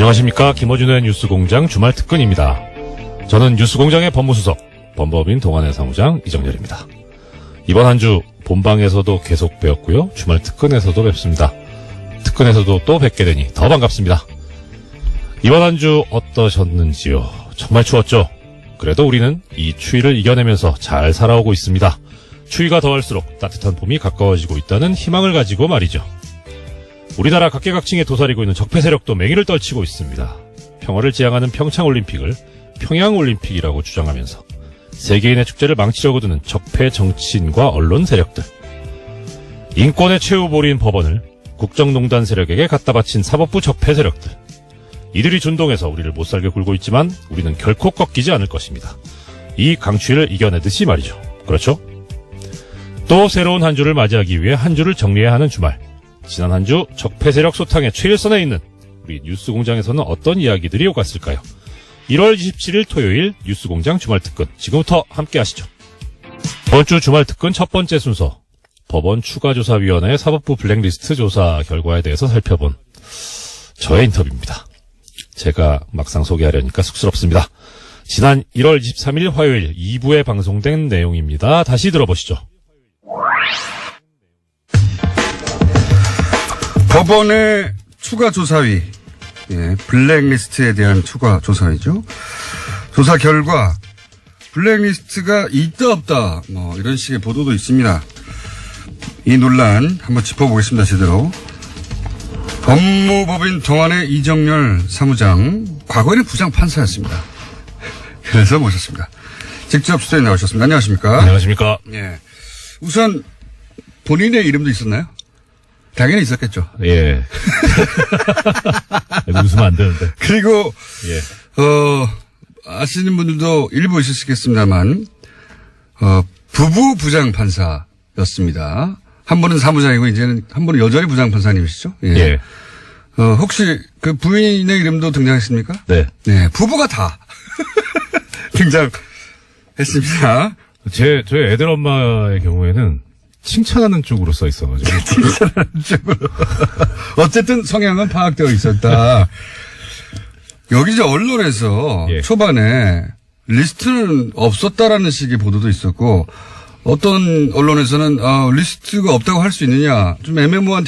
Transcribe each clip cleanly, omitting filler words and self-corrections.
안녕하십니까. 김어준의 뉴스공장 주말특근입니다. 저는 뉴스공장의 법무수석, 범법인 동안의 사무장 이정렬입니다. 이번 한 주 본방에서도 계속 뵈었고요. 주말특근에서도 뵙습니다. 특근에서도 또 뵙게 되니 더 반갑습니다. 이번 한 주 어떠셨는지요? 정말 추웠죠? 그래도 우리는 이 추위를 이겨내면서 잘 살아오고 있습니다. 추위가 더할수록 따뜻한 봄이 가까워지고 있다는 희망을 가지고 말이죠. 우리나라 각계각층에 도사리고 있는 적폐 세력도 맹위를 떨치고 있습니다. 평화를 지향하는 평창올림픽을 평양올림픽이라고 주장하면서 세계인의 축제를 망치려고 드는 적폐 정치인과 언론 세력들, 인권의 최후보리인 법원을 국정농단 세력에게 갖다 바친 사법부 적폐 세력들, 이들이 준동해서 우리를 못살게 굴고 있지만 우리는 결코 꺾이지 않을 것입니다. 이 강추위를 이겨내듯이 말이죠. 그렇죠? 또 새로운 한 주를 맞이하기 위해 한 주를 정리해야 하는 주말. 지난 한 주 적폐 세력 소탕의 최일선에 있는 우리 뉴스공장에서는 어떤 이야기들이 오갔을까요? 1월 27일 토요일 뉴스공장 주말특근, 지금부터 함께 하시죠. 이번 주 주말특근 첫 번째 순서, 법원 추가조사위원회의 사법부 블랙리스트 조사 결과에 대해서 살펴본 저의 인터뷰입니다. 제가 막상 소개하려니까 쑥스럽습니다. 지난 1월 23일 화요일 2부에 방송된 내용입니다. 다시 들어보시죠. 법원의 추가조사위, 블랙리스트에 대한 추가조사위죠. 조사 결과 블랙리스트가 있다 없다 이런 식의 보도도 있습니다. 이 논란 한번 짚어보겠습니다. 제대로. 법무법인 동안의 이정렬 사무장, 과거에는 부장판사였습니다. 그래서 모셨습니다. 직접 스튜디오에 나오셨습니다. 안녕하십니까? 안녕하십니까? 예. 우선 본인의 이름도 있었나요? 당연히 있었겠죠. 예. 웃으면 안 되는데. 그리고 예. 아시는 분들도 일부 있으시겠습니다만 부부 부장판사였습니다. 한 분은 사무장이고 이제는 한 분은 여전히 부장판사님이시죠? 예. 예. 혹시 그 부인의 이름도 등장했습니까? 네. 네, 부부가 다 등장했습니다. 저희 애들 엄마의 경우에는 칭찬하는 쪽으로 써 있어가지고. 칭찬하는 쪽으로. 어쨌든 성향은 파악되어 있었다. 여기 이제 언론에서 예. 초반에 리스트는 없었다라는 식의 보도도 있었고, 어떤 언론에서는 리스트가 없다고 할 수 있느냐, 좀 애매모호한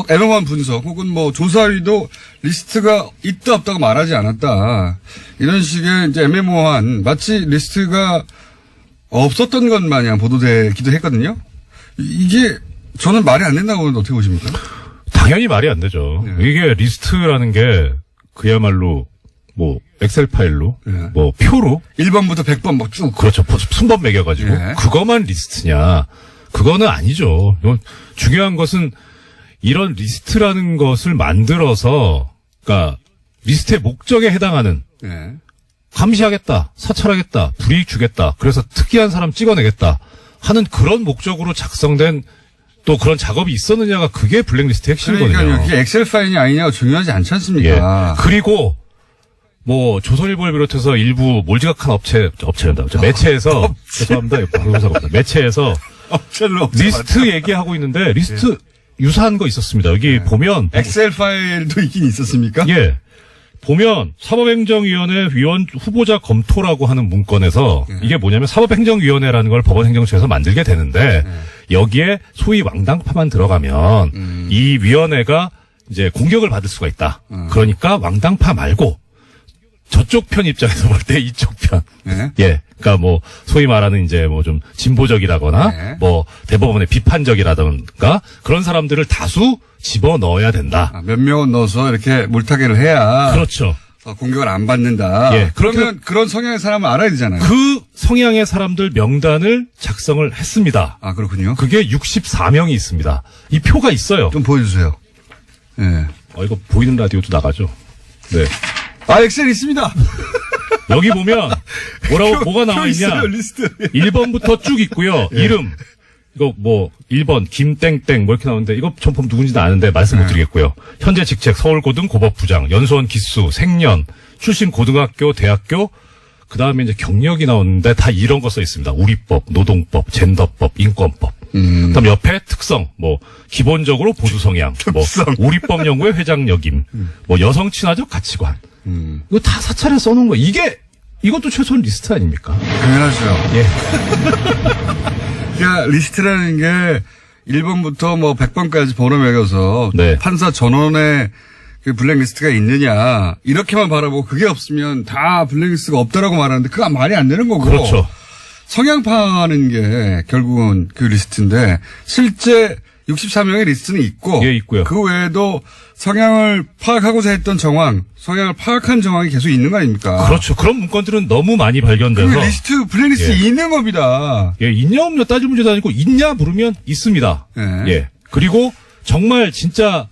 애매모호한 분석, 혹은 조사위도 리스트가 있다 없다고 말하지 않았다, 이런 식의 이제 애매모호한, 마치 리스트가 없었던 것 마냥 보도되기도 했거든요. 이게 저는 말이 안 된다고 보는데 어떻게 보십니까? 당연히 말이 안 되죠. 네. 이게 리스트라는 게 그야말로 엑셀 파일로 표로 1번부터 100번 쭉. 그렇죠. 순번 매겨가지고 네. 그거만 리스트냐? 그거는 아니죠. 중요한 것은 이런 리스트라는 것을 만들어서, 그러니까 리스트의 목적에 해당하는, 네. 감시하겠다, 사찰하겠다, 불이익 주겠다, 그래서 특이한 사람 찍어내겠다 하는 그런 목적으로 작성된 또 그런 작업이 있었느냐가 그게 블랙리스트 핵심이거든요. 그러니까요. 그게 엑셀 파일이 아니냐고 중요하지 않지 않습니까? 예. 그리고 조선일보를 비롯해서 일부 몰지각한 업체란다. 매체에서 죄송합니다. 방송사고입니다. 매체에서 리스트 얘기하고 있는데 리스트 유사한 거 있었습니다. 여기 보면 엑셀 파일도 있긴 있었습니까? 예. 보면 사법행정위원회 위원 후보자 검토라고 하는 문건에서 이게 뭐냐면 사법행정위원회라는 걸 법원행정처에서 만들게 되는데 여기에 소위 왕당파만 들어가면 이 위원회가 이제 공격을 받을 수가 있다. 그러니까 왕당파 말고 저쪽 편 입장에서 볼 때 이쪽 편. 네. 예. 그러니까 소위 말하는 이제 좀 진보적이라거나 네. 대법원의 비판적이라든가 그런 사람들을 다수 집어 넣어야 된다. 몇 명은 넣어서 이렇게 물타기를 해야. 그렇죠. 공격을 안 받는다. 예. 그러면 그런 성향의 사람을 알아야 되잖아요. 그 성향의 사람들 명단을 작성을 했습니다. 아, 그렇군요. 그게 64명이 있습니다. 이 표가 있어요. 좀 보여주세요. 예. 이거 보이는 라디오도 나가죠. 네. 엑셀 있습니다. 여기 보면 뭐가 나와 있냐. 있어요, 리스트. 1번부터 쭉 있고요. 예. 이름. 이거 1번 김땡땡 이렇게 나오는데 이거 전품 누군지는 아는데 말씀 못 드리겠고요. 현재 직책 서울고등 고법부장, 연수원 기수, 생년, 출신 고등학교, 대학교, 그 다음에 이제 경력이 나오는데 다 이런 거 써 있습니다. 우리법, 노동법, 젠더법, 인권법. 그다음 옆에 특성, 뭐 기본적으로 보수 성향, 뭐 우리법 연구의 회장 역임, 뭐 여성 친화적 가치관. 이거 다 사찰에 써놓은 거. 이것도 최소한 리스트 아닙니까? 당연하죠. 예. 그러니까 리스트라는 게 1번부터 뭐 100번까지 번호 매겨서 네. 판사 전원에 그 블랙리스트가 있느냐 이렇게만 바라보고 그게 없으면 다 블랙리스트가 없다라고 말하는데 그거 말이 안 되는 거고. 그렇죠. 성향 파악하는 게 결국은 그 리스트인데 실제 64명의 리스트는 있고 예, 있고요. 그 외에도 성향을 파악하고자 했던 정황, 성향을 파악한 정황이 계속 있는 거 아닙니까? 그렇죠. 그런 문건들은 너무 많이 발견돼서. 그 리스트, 블랙리스트 있는 겁니다. 예, 있냐 없냐 따질 문제도 아니고 있냐 물으면 있습니다. 예. 예. 그리고 정말 진짜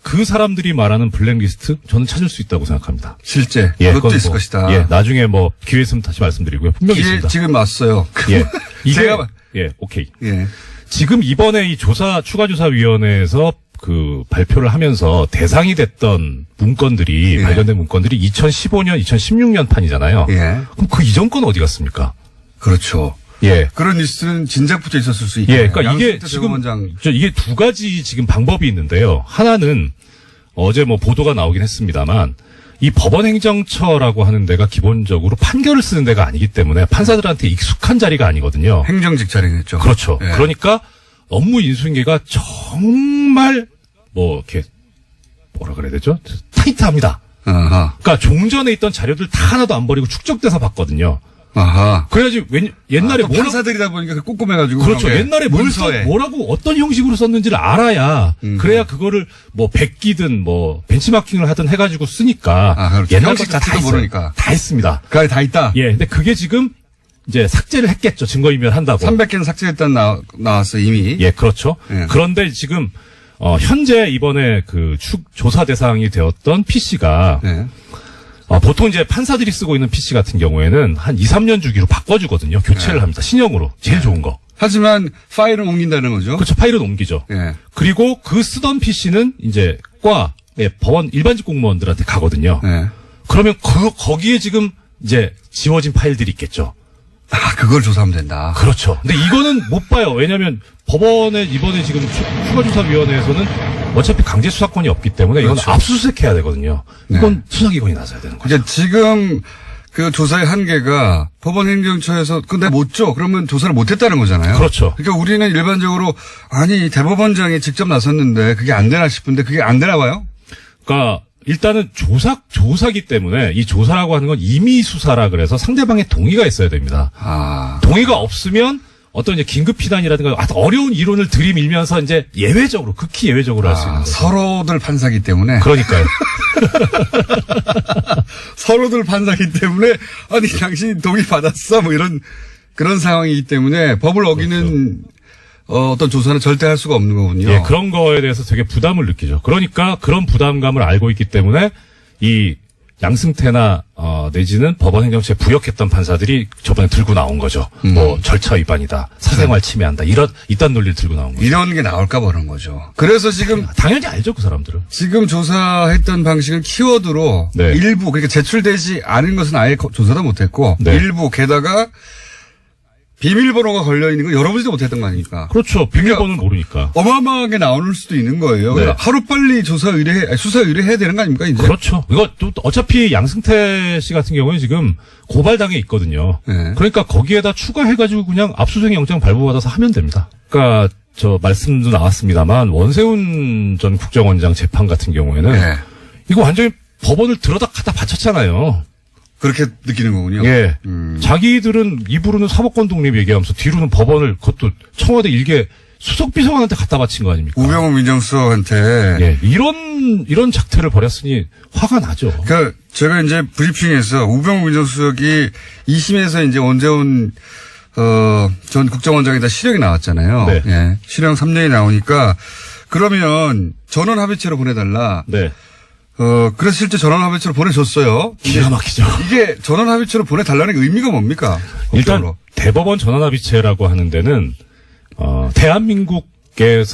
그 사람들이 말하는 블랙리스트 저는 찾을 수 있다고 생각합니다. 실제 예, 그것도 그건 있을 뭐, 것이다. 예, 나중에 뭐 기회 있으면 다시 말씀드리고요. 분명히 기회 있습니다. 지금 왔어요. 예. 이게 제가 예, 오케이. 예. 지금 이번에 이 추가조사위원회에서 그 발표를 하면서 대상이 됐던 문건들이 예. 발견된 문건들이 2015년, 2016년 판이잖아요. 예. 그럼 그 이전 건 어디 갔습니까? 그렇죠. 예. 그런 리스트는 진작부터 있었을 수 있고. 예, 그러니까 이게 지금 이게 두 가지 지금 방법이 있는데요. 하나는 어제 뭐 보도가 나오긴 했습니다만 이 법원행정처라고 하는 데가 기본적으로 판결을 쓰는 데가 아니기 때문에 판사들한테 익숙한 자리가 아니거든요. 행정직 자리겠죠. 그렇죠. 예. 그러니까 업무 인수인계가 정말 뭐 이렇게 뭐라 그래야 되죠? 타이트합니다. 아하. 그러니까 종전에 있던 자료들 다 하나도 안 버리고 축적돼서 봤거든요. 아하. 그래야지 옛날에 또 뭐라고 판사들이다 보니까 그 꼼꼼해가지고. 그렇죠. 그런 게 옛날에 문서에. 뭐라고 어떤 형식으로 썼는지를 알아야 그래야 그거를 뭐 베끼든 뭐 벤치마킹을 하든 해가지고 쓰니까 아, 그렇죠. 옛날 형식 것다 자체도 있어요. 모르니까. 다 있습니다. 그 안에 다 있다. 예, 근데 그게 지금 이제 삭제를 했겠죠. 증거인멸 한다고. 300개는 삭제했다는 나왔어 이미. 예, 그렇죠. 예. 그런데 지금 현재 이번에 그 조사 대상이 되었던 PC가 예. 보통 이제 판사들이 쓰고 있는 PC 같은 경우에는 한 2, 3년 주기로 바꿔주거든요. 교체를 합니다. 신형으로. 제일 좋은 거. 하지만 파일은 옮긴다는 거죠. 그렇죠. 파일은 옮기죠. 예. 그리고 그 쓰던 PC는 이제 법원 일반직 공무원들한테 가거든요. 예. 그러면 거기에 지금 이제 지워진 파일들이 있겠죠. 아, 그걸 조사하면 된다. 그렇죠. 근데 이거는 못 봐요. 왜냐면 법원에 이번에 지금 추가조사위원회에서는 어차피 강제 수사권이 없기 때문에 이건 그렇죠. 압수수색해야 되거든요. 이건 수사기관이 나서야 되는 거죠. 그러니까 지금 그 조사의 한계가 법원 행정처에서 근데 못 줘. 그러면 조사를 못 했다는 거잖아요. 그렇죠. 그러니까 우리는 일반적으로 아니 대법원장이 직접 나섰는데 그게 안 되나 싶은데 그게 안 되나 봐요? 그러니까 일단은 조사기 때문에 이 조사라고 하는 건 임의 수사라 그래서 상대방의 동의가 있어야 됩니다. 아. 동의가 없으면 어떤 이제 긴급 피단이라든가 어려운 이론을 들이밀면서 이제 예외적으로 극히 예외적으로 할 수 있는 거죠. 서로들 판사기 때문에. 그러니까요. 서로들 판사기 때문에 아니 당신이 동의 받았어 뭐 이런 그런 상황이기 때문에 법을 어기는 어떤 조사는 절대 할 수가 없는 거군요. 예, 그런 거에 대해서 되게 부담을 느끼죠. 그러니까 그런 부담감을 알고 있기 때문에 이 양승태나 내지는 법원 행정처에 부역했던 판사들이 저번에 들고 나온 거죠. 뭐 절차 위반이다, 사생활 침해한다 이딴 논리를 들고 나온 거죠. 이런 게 나올까 봐 그런 거죠. 그래서 지금 당연히 알죠 그 사람들은. 지금 조사했던 방식은 키워드로 네. 일부 그러니까 제출되지 않은 것은 아예 조사도 못했고 네. 일부 게다가 비밀번호가 걸려 있는 거 열어보지도 못했던 거 아닙니까? 그렇죠. 비밀번호를 모르니까. 어마어마하게 나올 수도 있는 거예요. 네. 하루빨리 수사 의뢰해야 되는 거 아닙니까 이제? 그렇죠. 이거 또 어차피 양승태 씨 같은 경우는 지금 고발당해 있거든요. 네. 그러니까 거기에다 추가해가지고 그냥 압수수색 영장 발부받아서 하면 됩니다. 그러니까 저 말씀도 나왔습니다만 원세훈 전 국정원장 재판 같은 경우에는 네. 이거 완전히 법원을 들어다 갖다 바쳤잖아요. 그렇게 느끼는 거군요. 예. 자기들은 입으로는 사법권 독립 얘기하면서 뒤로는 법원을 그것도 청와대 일개 수석비서관한테 갖다 바친 거 아닙니까? 우병우 민정수석한테. 예. 이런 작태를 벌였으니 화가 나죠. 그러니까 제가 이제 브리핑에서 우병우 민정수석이 2심에서 이제 원세훈 전 국정원장에다 실형이 나왔잖아요. 네. 예. 실형 3년이 나오니까 그러면 전원 합의체로 보내달라. 네. 그래서 실제 전원 합의체로 보내줬어요. 기가 막히죠. 이게 전원 합의체로 보내달라는 게 의미가 뭡니까? 일단 법적으로. 대법원 전원합의체라고 하는 데는 대한민국에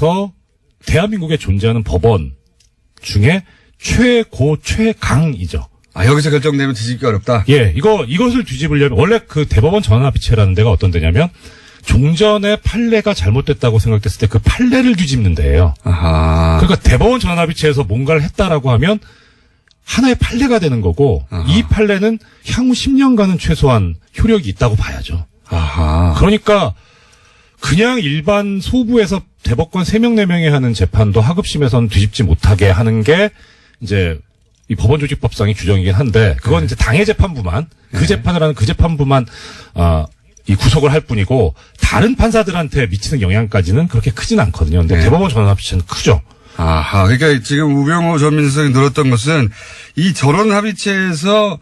존재하는 법원 중에 최고 최강이죠. 아, 여기서 결정되면 뒤집기 어렵다? 예, 이것을 뒤집으려면 원래 그 대법원 전원합의체라는 데가 어떤 데냐면 종전의 판례가 잘못됐다고 생각됐을 때 그 판례를 뒤집는 데예요. 아하. 그러니까 대법원 전원합의체에서 뭔가를 했다라고 하면 하나의 판례가 되는 거고 아하. 이 판례는 향후 10년간은 최소한 효력이 있다고 봐야죠. 아하. 그러니까 그냥 일반 소부에서 대법관 3명, 4명이 하는 재판도 하급심에서는 뒤집지 못하게 하는 게 이제 이 법원조직법상의 규정이긴 한데 그건 이제 당해 재판부만 그 재판을 하는 그 재판부만 이 구속을 할 뿐이고 다른 판사들한테 미치는 영향까지는 그렇게 크진 않거든요. 근데 대법원 전원합의체는 크죠. 아하. 그러니까 지금 우병우 전 민수석이 들었던 것은 이 전원합의체에서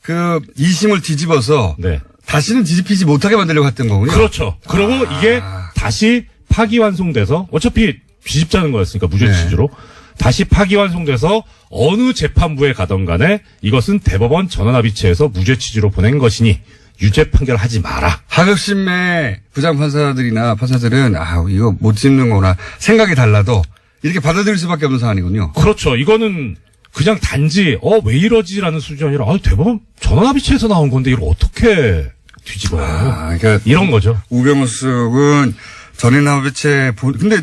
그 2심을 뒤집어서 네. 다시는 뒤집히지 못하게 만들려고 했던 거군요. 그렇죠. 그리고 이게 다시 파기환송돼서 어차피 뒤집자는 거였으니까 무죄 취지로 다시 파기환송돼서 어느 재판부에 가던 간에 이것은 대법원 전원합의체에서 무죄 취지로 보낸 것이니 유죄 판결을 하지 마라. 하급심의 부장판사들이나 판사들은 이거 못 짚는 거나 생각이 달라도 이렇게 받아들일 수밖에 없는 상황이군요. 그렇죠. 이거는 그냥 단지 왜 이러지라는 수준이 아니라 대법원 전원합의체에서 나온 건데 이걸 어떻게 뒤집어요. 그러니까 이런 거죠. 우병우 수석은 전원합의체 근데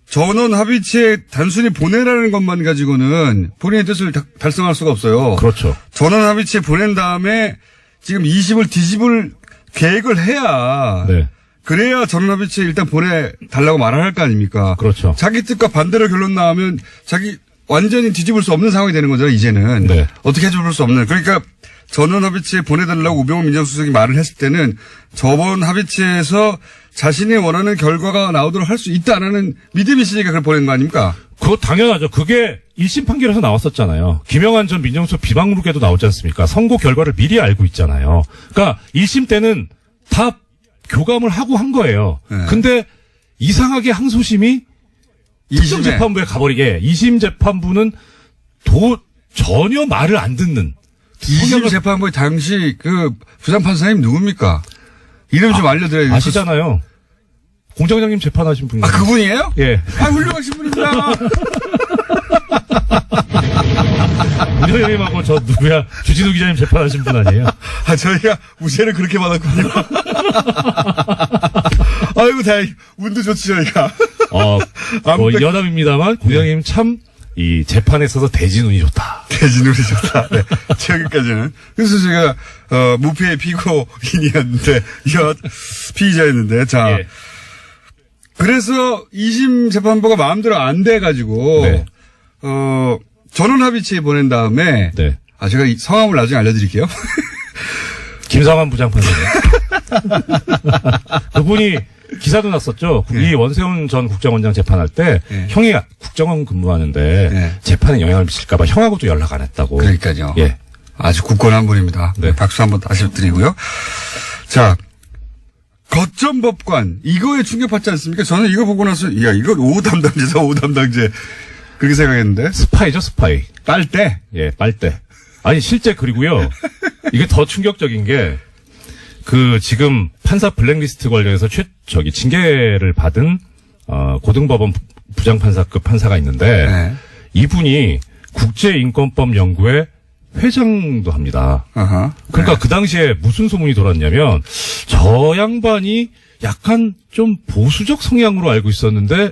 전원합의체 단순히 보내라는 것만 가지고는 본인의 뜻을 달성할 수가 없어요. 그렇죠. 전원합의체 보낸 다음에 지금 20을 뒤집을 계획을 해야 네. 그래야 전원합의체 일단 보내달라고 말을 할 거 아닙니까? 그렇죠. 자기 뜻과 반대로 결론 나오면 자기 완전히 뒤집을 수 없는 상황이 되는 거잖아요, 이제는. 네. 어떻게 해줄 수 없는. 그러니까 전원합의체에 보내달라고 우병우 민정수석이 말을 했을 때는 저번 합의체에서 자신이 원하는 결과가 나오도록 할 수 있다 안 하는 믿음이 있으니까 그걸 보낸 거 아닙니까? 그거 당연하죠. 그게 1심 판결에서 나왔었잖아요. 김영한 전 민정수석 비방록에도 나오지 않습니까? 선고 결과를 미리 알고 있잖아요. 그러니까 1심 때는 다 교감을 하고 한 거예요. 네. 근데 이상하게 항소심이 특정 2심에. 재판부에 가버리게 2심 재판부는 전혀 말을 안 듣는 2심 재판부 당시 그 부장판사님 누굽니까? 이름 좀 알려드려야 아시잖아요. 공장장님 재판하신 분이에요. 그분이에요? 예. 훌륭하신 분입니다. 문현님하고 저 누구야 주진우 기자님 재판하신 분 아니에요? 저희가 무죄를 그렇게 받았군요. 아이고, 다행히, 운도 좋지, 저희가. 여담입니다만, 공장님 참, 이 재판에 있어서 대진운이 좋다. 대진운이 좋다. 네. 최근까지는. 그래서 제가, 무패의 피고인이었는데, 피의자였는데, 자. 예. 그래서 2심 재판부가 마음대로 안 돼가지고, 네. 전원합의체에 보낸 다음에, 네. 제가 이 성함을 나중에 알려드릴게요. 김상환 부장판사님. 그분이 기사도 났었죠. 네. 이 원세훈 전 국정원장 재판할 때 네. 형이 국정원 근무하는데 네. 재판에 영향을 미칠까봐 형하고도 연락 안 했다고. 그러니까요. 예. 아주 굳건한 분입니다. 네. 박수 한번 다시 드리고요. 자, 거점법관 이거에 충격받지 않습니까? 저는 이거 보고 나서 이거 5 담당제다 5 담당제 그렇게 생각했는데 스파이죠, 스파이. 빨대. 예, 빨대. 아니 실제 그리고요. 이게 더 충격적인 게 지금 판사 블랙리스트 관련해서 징계를 받은 고등법원 부장판사급 판사가 있는데 네. 이분이 국제인권법 연구회 회장도 합니다. 아하. 그러니까 네. 그 당시에 무슨 소문이 돌았냐면 저 양반이 약간 좀 보수적 성향으로 알고 있었는데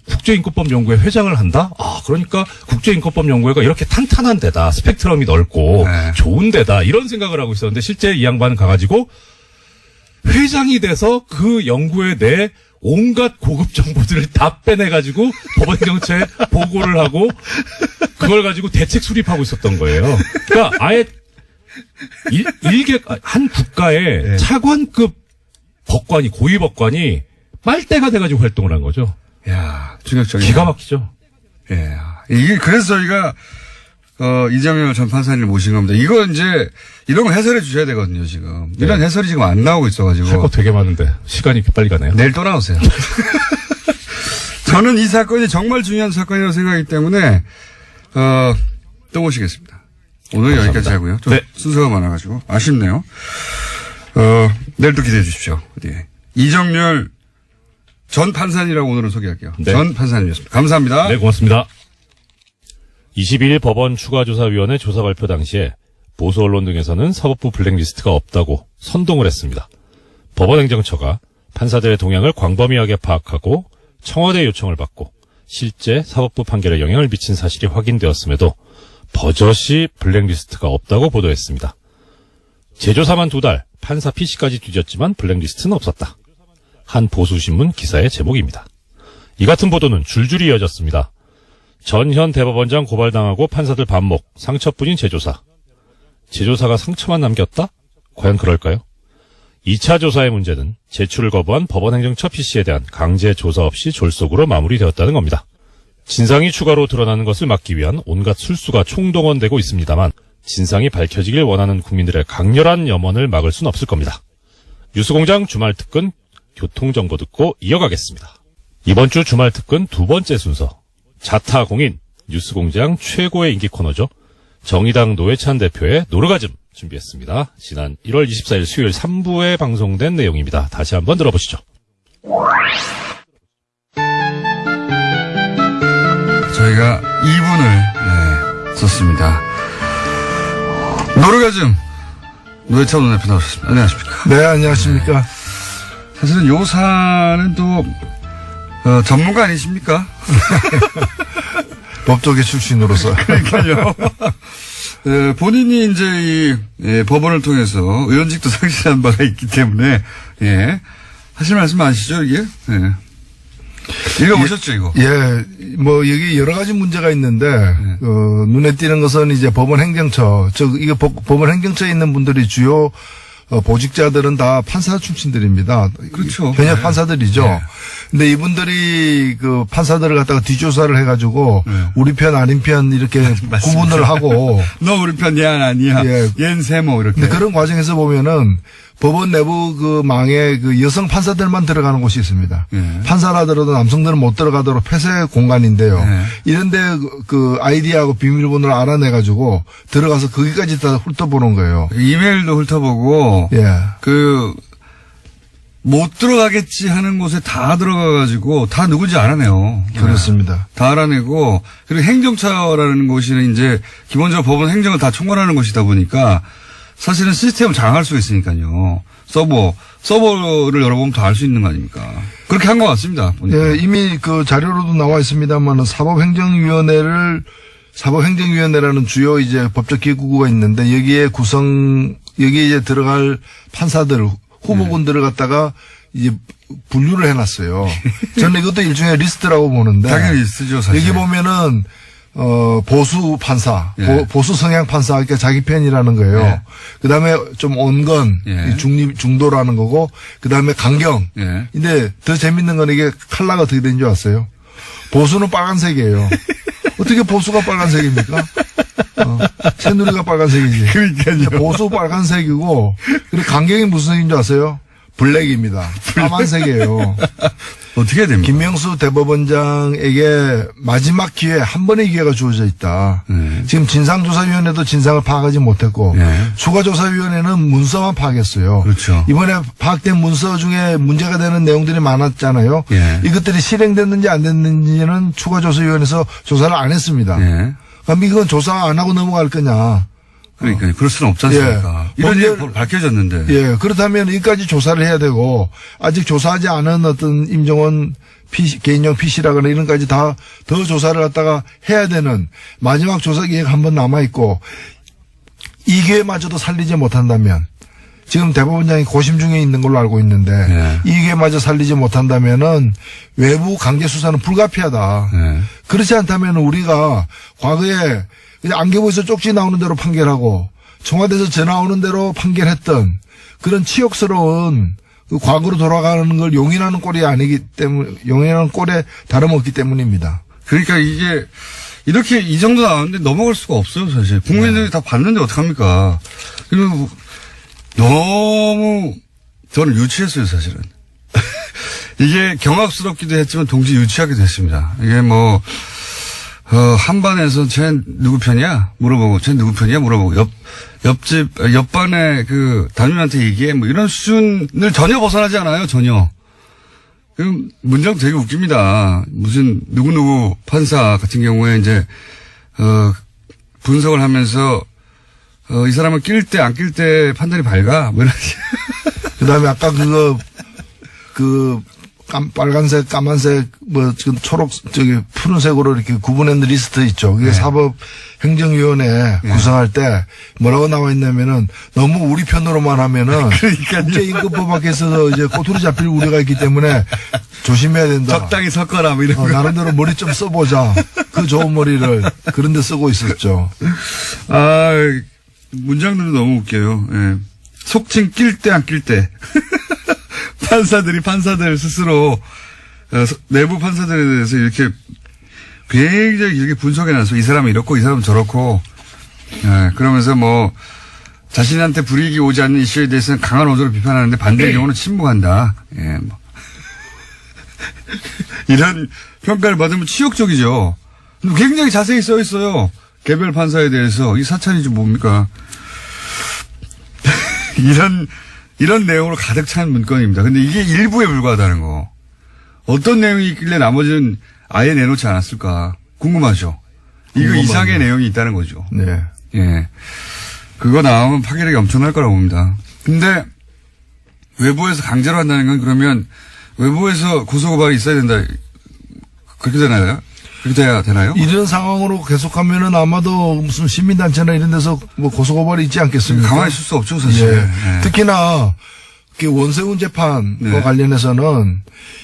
국제인권법 연구회 회장을 한다? 그러니까 국제인권법 연구회가 이렇게 탄탄한 데다, 스펙트럼이 넓고 네. 좋은 데다 이런 생각을 하고 있었는데 실제 이 양반은 가가지고 회장이 돼서 그 연구회 내 온갖 고급 정보들을 다 빼내가지고 법원경찰에 보고를 하고 그걸 가지고 대책 수립하고 있었던 거예요. 그러니까 아예 한 국가의 네. 차관급 법관이, 고위법관이 빨대가 돼가지고 활동을 한 거죠. 야, 충격적이야. 기가 막히죠. 예. 이게 그래서 저희가 이정열 전 판사님을 모신 겁니다. 이거 이제 이런 거 해설해 주셔야 되거든요, 지금. 네. 이런 해설이 지금 안 나오고 있어가지고. 할 거 되게 많은데 시간이 이렇게 빨리 가네요. 내일 또 나오세요. 저는 이 사건이 정말 중요한 사건이라고 생각하기 때문에 또 모시겠습니다. 오늘 감사합니다. 여기까지 하고요. 좀 네. 순서가 많아가지고 아쉽네요. 내일 또 기대해 주십시오. 예. 이정열 전 판사님이라고 오늘은 소개할게요. 네. 전 판사님이었습니다. 감사합니다. 네, 고맙습니다. 22일 법원 추가조사위원회 조사 발표 당시에 보수 언론 등에서는 사법부 블랙리스트가 없다고 선동을 했습니다. 법원행정처가 판사들의 동향을 광범위하게 파악하고 청와대 요청을 받고 실제 사법부 판결에 영향을 미친 사실이 확인되었음에도 버젓이 블랙리스트가 없다고 보도했습니다. 재조사만 2달, 판사 PC까지 뒤졌지만 블랙리스트는 없었다. 한 보수신문 기사의 제목입니다. 이 같은 보도는 줄줄이 이어졌습니다. 전현 대법원장 고발당하고 판사들 반목, 상처뿐인 재조사. 재조사가 상처만 남겼다? 과연 그럴까요? 2차 조사의 문제는 제출을 거부한 법원행정처 PC에 대한 강제 조사 없이 졸속으로 마무리되었다는 겁니다. 진상이 추가로 드러나는 것을 막기 위한 온갖 술수가 총동원되고 있습니다만 진상이 밝혀지길 원하는 국민들의 강렬한 염원을 막을 순 없을 겁니다. 뉴스공장 주말 특근 교통정보 듣고 이어가겠습니다. 이번 주 주말 특근 2번째 순서 자타공인 뉴스공장 최고의 인기 코너죠. 정의당 노회찬 대표의 노르가즘 준비했습니다. 지난 1월 24일 수요일 3부에 방송된 내용입니다. 다시 한번 들어보시죠. 저희가 2분을 썼습니다. 노르가즘 노회찬 원내대표 나오셨습니다. 안녕하십니까? 네, 안녕하십니까? 사실은 요사는 또 전문가 아니십니까? 법조계 출신으로서. 그러니까요. 본인이 이제 법원을 통해서 의원직도 상실한 바가 있기 때문에 하실 말씀 아시죠 이게? 읽어보셨죠 이거? 예, 뭐 여기 여러 가지 문제가 있는데 눈에 띄는 것은 이제 법원 행정처, 이게 법원 행정처에 있는 분들이 주요 보직자들은 다 판사 출신들입니다. 그렇죠. 현역 판사들이죠. 네. 근데 이분들이 그 판사들을 갖다가 뒷조사를 해가지고 우리 편 아닌 편 이렇게 구분을 하고 너 우리 편 얘 아니야. 얘는 세모 이렇게. 근데 그런 과정에서 보면은 법원 내부 그 망에 그 여성 판사들만 들어가는 곳이 있습니다. 판사라 하더라도 남성들은 못 들어가도록 폐쇄 공간인데요. 이런데 그 아이디하고 비밀번호를 알아내가지고 들어가서 거기까지 다 훑어보는 거예요. 이메일도 훑어보고 못 들어가겠지 하는 곳에 다 들어가가지고 다 누군지 알아내요. 그렇습니다. 다 알아내고 그리고 행정처라는 곳이 이제 기본적으로 법원 행정을 다 총괄하는 곳이다 보니까 사실은 시스템을 장악할 수가 있으니까요. 서버를 열어보면 다 알 수 있는 거 아닙니까? 그렇게 한 것 같습니다. 보니까. 예, 이미 그 자료로도 나와 있습니다만 사법행정위원회라는 주요 이제 법적 기구가 있는데 여기에 이제 들어갈 판사들 후보군들을 갖다가 이제 분류를 해놨어요. 저는 이것도 일종의 리스트라고 보는데. 당연히 리스트죠, 사실. 여기 보면은, 보수 판사, 보수 성향 판사, 그러니까 자기 편이라는 거예요. 그 다음에 좀 온건, 중도라는 거고, 그 다음에 강경. 근데 더 재밌는 건 이게 컬러가 어떻게 되는 줄 아세요? 보수는 빨간색이에요. 어떻게 보수가 빨간색입니까? 새누리가 빨간색이지. 그러니까요. 보수 빨간색이고, 그리고 강경이 무슨 색인 줄 아세요? 블랙입니다. 까만색이에요. 어떻게 해야 됩니까? 김명수 대법원장에게 마지막 기회, 한 번의 기회가 주어져 있다. 지금 진상조사위원회도 진상을 파악하지 못했고, 추가조사위원회는 문서만 파악했어요. 그렇죠. 이번에 파악된 문서 중에 문제가 되는 내용들이 많았잖아요. 이것들이 실행됐는지 안 됐는지는 추가조사위원회에서 조사를 안 했습니다. 그럼 이건 조사 안 하고 넘어갈 거냐. 그러니까 그럴 수는 없지 않습니까? 이런 게 밝혀졌는데. 그렇다면 여기까지 조사를 해야 되고 아직 조사하지 않은 어떤 임종원 개인용 PC라거나 이런 까지 다 더 조사를 갖다가 해야 되는 마지막 조사 기회가 한 번 남아 있고 이 기회마저도 살리지 못한다면 지금 대법원장이 고심 중에 있는 걸로 알고 있는데 이 기회마저 살리지 못한다면은 외부 강제 수사는 불가피하다. 그렇지 않다면 우리가 과거에 그냥 안개부에서 쪽지 나오는 대로 판결하고 청와대에서 전화 오는 대로 판결했던 그런 치욕스러운 그 과거로 돌아가는 걸 용인하는 꼴이 아니기 때문에 용인하는 꼴에 다름없기 때문입니다. 그러니까 이게 이렇게 이 정도 나왔는데 넘어갈 수가 없어요 사실. 국민들이 다 봤는데 어떡합니까. 그리고 너무 저는 유치했어요 사실은. 이게 경악스럽기도 했지만 동시에 유치하기도 했습니다. 이게 뭐 한반에서 쟤 누구 편이야? 물어보고, 쟤 누구 편이야? 물어보고, 옆반에 그 담임한테 얘기해. 뭐 이런 수준을 전혀 벗어나지 않아요, 전혀. 그럼 문장 되게 웃깁니다. 무슨 누구누구 판사 같은 경우에 이제, 분석을 하면서, 이 사람을 낄 때, 안 낄 때 판단이 밝아. 뭐 이런. 그 다음에 아까 그 빨간색, 까만색, 뭐 지금 초록, 푸른색으로 이렇게 구분한 리스트 있죠. 그게 네. 사법행정위원회 구성할 때 뭐라고 나와 있냐면은 너무 우리 편으로만 하면은 국제임금법 밖에서 이제 꼬투리 잡힐 우려가 있기 때문에 조심해야 된다. 적당히 섞어라 뭐 이런 거. 나름대로 머리 좀 써보자. 그 좋은 머리를 그런 데 쓰고 있었죠. 아, 문장들도 너무 웃겨요. 예. 속칭 낄 때 안 낄 때. 판사들 스스로 내부 판사들에 대해서 이렇게 굉장히 길게 분석해놔서 이 사람은 이렇고 이 사람은 저렇고 그러면서 뭐 자신한테 불이익이 오지 않는 이슈에 대해서는 강한 어조로 비판하는데 반대의 경우는 침묵한다. 예, 뭐. 이런 평가를 받으면 치욕적이죠. 굉장히 자세히 써 있어요. 개별 판사에 대해서 이 사찰이지 뭡니까? 이런 내용으로 가득 찬 문건입니다. 근데 이게 일부에 불과하다는 거. 어떤 내용이 있길래 나머지는 아예 내놓지 않았을까 궁금하죠. 이거 이상의 내용이 있다는 거죠. 네. 예. 그거 나오면 파괴력이 엄청날 거라고 봅니다. 근데 외부에서 강제로 한다는 건 그러면 외부에서 고소고발이 있어야 된다. 그렇게 되나요? 그렇게 돼야 되나요? 이런 상황으로 계속하면은 아마도 무슨 시민단체나 이런 데서 뭐 고소고발이 있지 않겠습니까? 가만히 있을 수 없죠, 사실. 예. 예. 특히나 원세훈 재판과 네. 관련해서는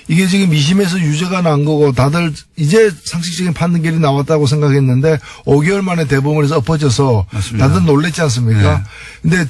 이게 지금 2심에서 유죄가 난 거고 다들 이제 상식적인 판결이 나왔다고 생각했는데 5개월 만에 대법원에서 엎어져서 맞습니다. 다들 놀랬지 않습니까? 근데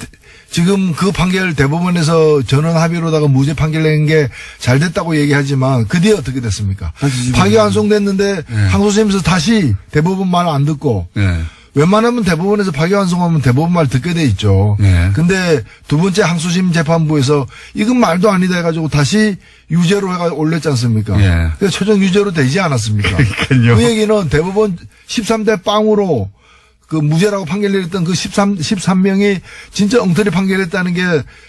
지금 그 판결 대법원에서 전원 합의로다가 무죄 판결 낸 게 잘 됐다고 얘기하지만 그 뒤에 어떻게 됐습니까? 파기 환송됐는데 항소심에서 다시 대법원 말 안 듣고 네. 웬만하면 대법원에서 파기환송하면 대법원 말 듣게 돼 있죠. 네. 근데 두 번째 항소심 재판부에서 이건 말도 아니다 해가지고 다시 유죄로 해가 올렸지 않습니까? 네. 그래서 최종 유죄로 되지 않았습니까? 그러니까요. 그 얘기는 대법원 13대 빵으로 그 무죄라고 판결 내렸던 그 13명이 진짜 엉터리 판결했다는 게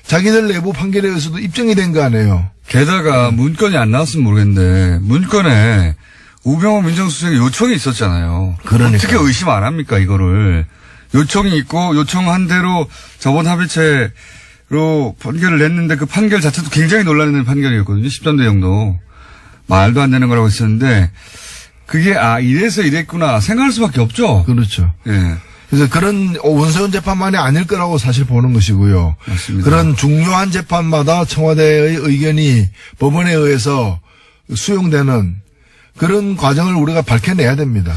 자기들 내부 판결에 의해서도 입증이 된 거 아니에요. 게다가 문건이 안 나왔으면 모르겠는데 문건에 우병우 민정수석의 요청이 있었잖아요. 그러니까. 어떻게 의심 안 합니까, 이거를. 요청이 있고 요청한 대로 저번 합의체로 판결을 냈는데 그 판결 자체도 굉장히 논란이 판결이었거든요. 13대 0도. 말도 안 되는 거라고 했었는데 그게 이래서 이랬구나 생각할 수밖에 없죠. 그렇죠. 예. 그래서 그런 원세훈 재판만이 아닐 거라고 사실 보는 것이고요. 맞습니다. 그런 중요한 재판마다 청와대의 의견이 법원에 의해서 수용되는 그런 과정을 우리가 밝혀내야 됩니다.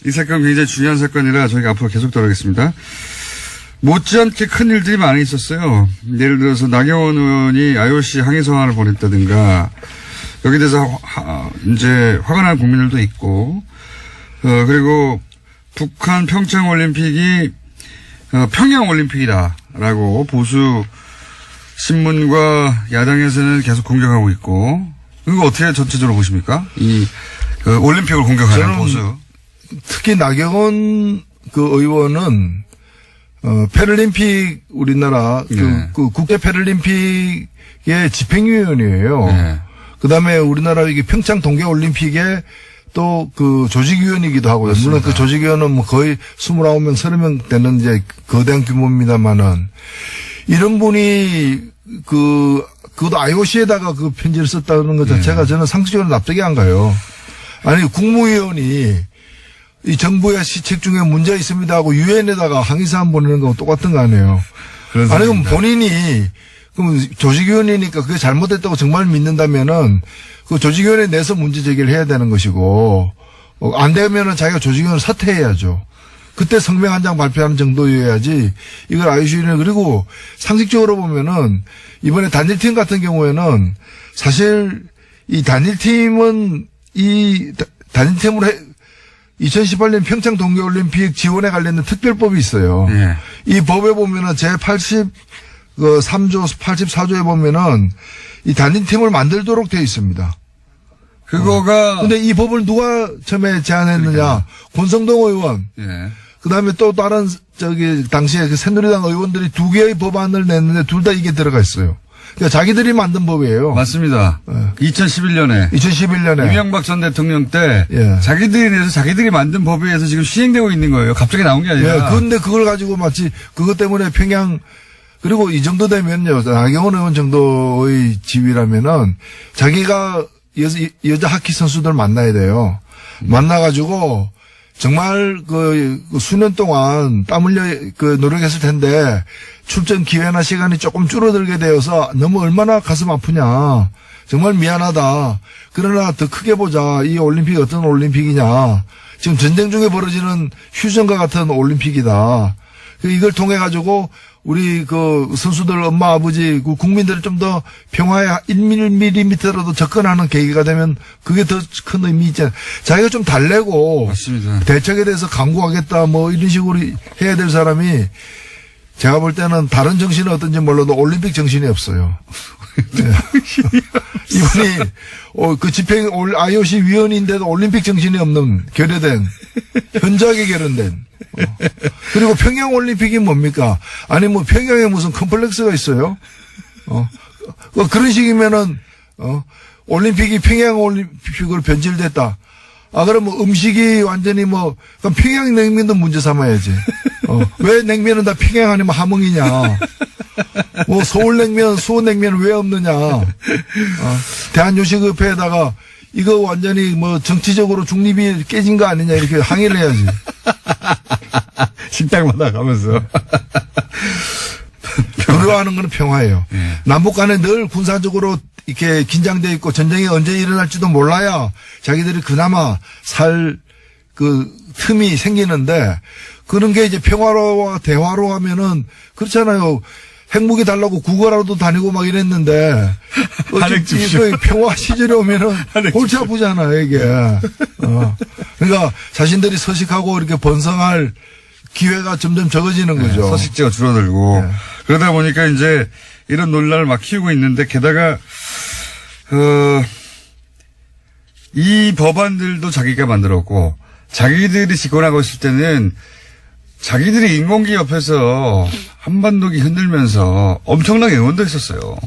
이 사건 굉장히 중요한 사건이라 저희가 앞으로 계속 다루겠습니다. 못지않게 큰 일들이 많이 있었어요. 예를 들어서 나경원 의원이 IOC 항의 서한을 보냈다든가 여기에 대해서 이제 화가 난 국민들도 있고 그리고 북한 평창올림픽이 평양올림픽이다라고 보수 신문과 야당에서는 계속 공격하고 있고 이거 어떻게 전체적으로 보십니까? 그 올림픽을 공격하는 보수. 특히 나경원 그 의원은 패럴림픽 우리나라 네. 그 국제 패럴림픽의 집행위원이에요. 네. 그다음에 우리나라 이게 평창 동계올림픽에 또 그 조직위원이기도 하고요. 맞습니다. 물론 그 조직위원은 뭐 거의 29명, 30명 되는 이제 거대한 규모입니다만은 이런 분이 그것도 IOC에다가 그 편지를 썼다는 것 자체가 저는 상식적으로 납득이 안 가요. 아니, 국무위원이 이 정부의 시책 중에 문제 있습니다 하고 유엔에다가 항의사안 보내는 거하고 똑같은 거 아니에요. 아니, 그럼 본인이 그럼 조직위원이니까 그게 잘못됐다고 정말 믿는다면은 그 조직위원회 내서 문제 제기를 해야 되는 것이고 안 되면은 자기가 조직위원을 사퇴해야죠. 그때 성명 한 장 발표하는 정도여야지 이걸 IOC는 그리고 상식적으로 보면은 이번에 단일팀 같은 경우에는 사실 이 단일팀은 이 단일팀으로 2018년 평창 동계올림픽 지원에 관련된 특별법이 있어요. 네. 이 법에 보면은 제3조 84조에 보면은 이 단일팀을 만들도록 되어 있습니다. 그거가 근데 이 법을 누가 처음에 제안했느냐? 권성동 의원. 예. 그다음에 또 다른 당시에 그 새누리당 의원들이 두 개의 법안을 냈는데 둘 다 이게 들어가 있어요. 그러니까 자기들이 만든 법이에요. 맞습니다. 2011년에 2011년에 이명박 전 대통령 때 예. 자기들이 내서 자기들이 만든 법에 의해서 지금 시행되고 있는 거예요. 갑자기 나온 게 아니라. 예, 그런데 그걸 가지고 마치 그것 때문에 평양 그리고 이 정도 되면요, 나경원 의원 정도의 지위라면은 자기가 여자 하키 선수들 만나야 돼요. 만나가지고 정말 그 수년 동안 땀 흘려 노력했을 텐데 출전 기회나 시간이 조금 줄어들게 되어서 너무 얼마나 가슴 아프냐. 정말 미안하다. 그러나 더 크게 보자. 이 올림픽이 어떤 올림픽이냐. 지금 전쟁 중에 벌어지는 휴전과 같은 올림픽이다. 이걸 통해 가지고 우리 그 선수들 엄마 아버지 그 국민들을 좀 더 평화에 1mm라도 접근하는 계기가 되면 그게 더 큰 의미 있잖아요. 자기가 좀 달래고 맞습니다. 대책에 대해서 강구하겠다 뭐 이런 식으로 해야 될 사람이 제가 볼 때는 다른 정신은 어떤지 몰라도 올림픽 정신이 없어요. 네. 이분이 그 집행 IOC 위원인데도 올림픽 정신이 없는 결여된 현저하게 결연된 그리고 평양 올림픽이 뭡니까? 아니 뭐 평양에 무슨 컴플렉스가 있어요? 그런 식이면은 올림픽이 평양 올림픽으로 변질됐다. 그러면 음식이 완전히 그럼 평양 냉면도 문제 삼아야지. 왜 냉면은 다 평양 아니면 함흥이냐. 서울냉면, 수원냉면은 왜 없느냐. 대한요식협회에다가 이거 완전히 정치적으로 중립이 깨진 거 아니냐 이렇게 항의를 해야지. 식당마다 가면서. 두려워하는 건 평화예요. 네. 남북 간에 늘 군사적으로 이렇게 긴장돼 있고 전쟁이 언제 일어날지도 몰라야 자기들이 그나마 살 틈이 생기는데 그런 게 이제 평화로와 대화로 하면은 그렇잖아요. 핵무기 달라고 구걸하러도 다니고 막 이랬는데 평화 시절에 오면은 골치 아프잖아요 이게. 그러니까 자신들이 서식하고 이렇게 번성할 기회가 점점 적어지는 거죠. 네, 서식지가 줄어들고 네. 그러다 보니까 이제 이런 논란을 막 키우고 있는데 게다가 이 법안들도 자기가 만들었고 자기들이 집권하고 있을 때는 자기들이 인공기 옆에서 한반도기 흔들면서 엄청나게 응원도 했었어요.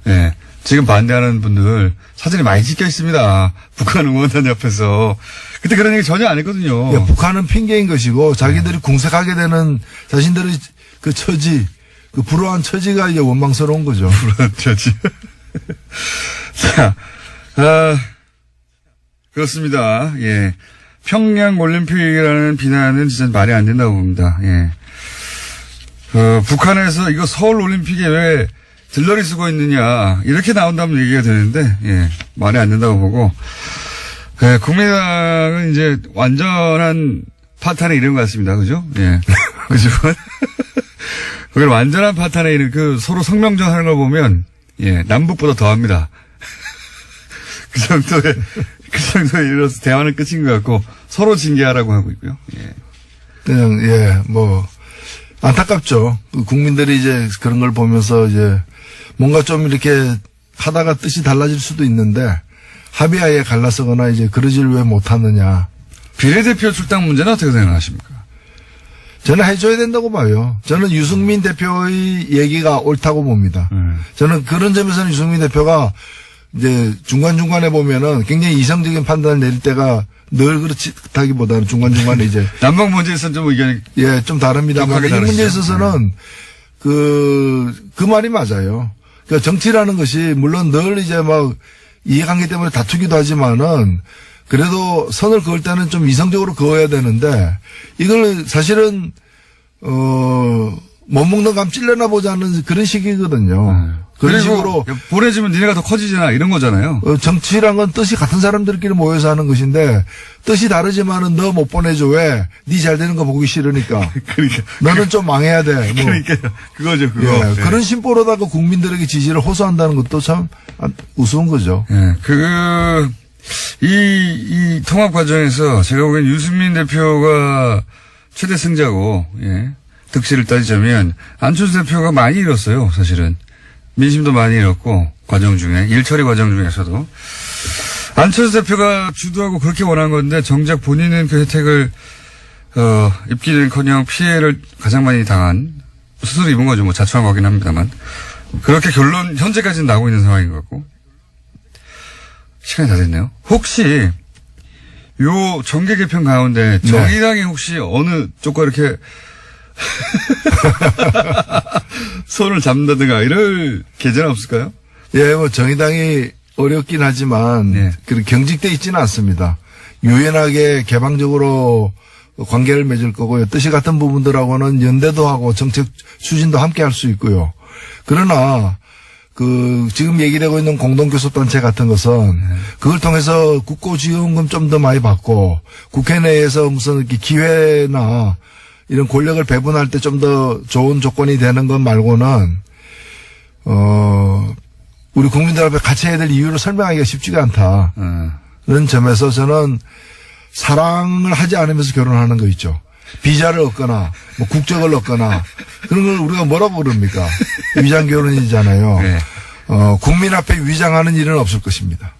예. 지금 반대하는 분들 사진이 많이 찍혀 있습니다. 북한 응원단 옆에서. 그때 그런 얘기 전혀 안 했거든요. 야, 북한은 핑계인 것이고 자기들이 궁색하게 되는 자신들의 그 처지, 그 불우한 처지가 이제 원망스러운 거죠. 불우한 처지. 자, 그렇습니다. 예. 평양 올림픽이라는 비난은 진짜 말이 안 된다고 봅니다. 예. 북한에서 이거 서울 올림픽에 왜 들러리 쓰고 있느냐, 이렇게 나온다면 얘기가 되는데, 예. 말이 안 된다고 보고, 국민당은 이제 완전한 파탄에 이른 것 같습니다. 그죠? 예. 그죠? 그걸 완전한 파탄에 이른 서로 성명전 하는 걸 보면, 예. 남북보다 더 합니다. 그 정도에 이르러서 대화는 끝인 것 같고 서로 징계하라고 하고 있고요. 예. 그냥 안타깝죠. 국민들이 이제 그런 걸 보면서 이제 뭔가 좀 이렇게 하다가 뜻이 달라질 수도 있는데 합의하에 갈라서거나 이제 그러질 왜 못하느냐. 비례대표 출당 문제는 어떻게 생각하십니까? 저는 해줘야 된다고 봐요. 저는 유승민 대표의 얘기가 옳다고 봅니다. 저는 그런 점에서는 유승민 대표가 이제 중간중간에 보면은 굉장히 이성적인 판단을 내릴 때가 늘 그렇다기보다는 중간중간에 이제. 남북 문제에서는 좀 의견이. 예, 좀 다릅니다만. 이 문제에 있어서는 그 말이 맞아요. 그러니까 정치라는 것이 물론 늘 이제 이해관계 때문에 다투기도 하지만은 그래도 선을 그을 때는 좀 이성적으로 그어야 되는데 이걸 사실은, 못 먹는 감 찔려나 보자는 그런 식이거든요. 그런 식으로 보내주면 니네가 더 커지잖아 이런 거잖아요. 정치란 건 뜻이 같은 사람들끼리 모여서 하는 것인데 뜻이 다르지만은 너 못 보내줘 왜? 니 잘 되는 거 보기 싫으니까. 그러니까 너는 좀 망해야 돼. 그러니까 그거죠 그거. 예, 네. 그런 심보로다가 국민들에게 지지를 호소한다는 것도 참 우스운 거죠. 예, 이 통합 과정에서 제가 보기엔 유승민 대표가 최대 승자고, 예, 득실을 따지자면 안철수 대표가 많이 잃었어요, 사실은. 민심도 많이 잃었고, 과정 중에, 일 처리 과정 중에서도. 안철수 대표가 주도하고 그렇게 원한 건데, 정작 본인은 그 혜택을, 입기는 커녕 피해를 가장 많이 당한, 스스로 입은 거죠. 자초한 거긴 합니다만. 그렇게 결론, 현재까지는 나오고 있는 상황인 것 같고. 시간이 다 됐네요. 혹시, 요 정계 개편 가운데, 정의당이 혹시 어느 쪽과 이렇게, 손을 잡는다든가 이럴 계제는 없을까요? 예, 뭐 정의당이 어렵긴 하지만 네. 그렇게 경직돼 있지는 않습니다. 유연하게 개방적으로 관계를 맺을 거고요. 뜻이 같은 부분들하고는 연대도 하고 정책 추진도 함께 할 수 있고요. 그러나 지금 얘기되고 있는 공동교섭단체 같은 것은 그걸 통해서 국고지원금 좀 더 많이 받고 국회 내에서 무슨 이렇게 기회나 이런 권력을 배분할 때 좀 더 좋은 조건이 되는 것 말고는 우리 국민들 앞에 같이 해야 될 이유를 설명하기가 쉽지가 않다. 그런 점에서 저는 사랑을 하지 않으면서 결혼하는 거 있죠. 비자를 얻거나 뭐 국적을 얻거나 그런 걸 우리가 뭐라고 그럽니까? 위장 결혼이잖아요. 네. 국민 앞에 위장하는 일은 없을 것입니다.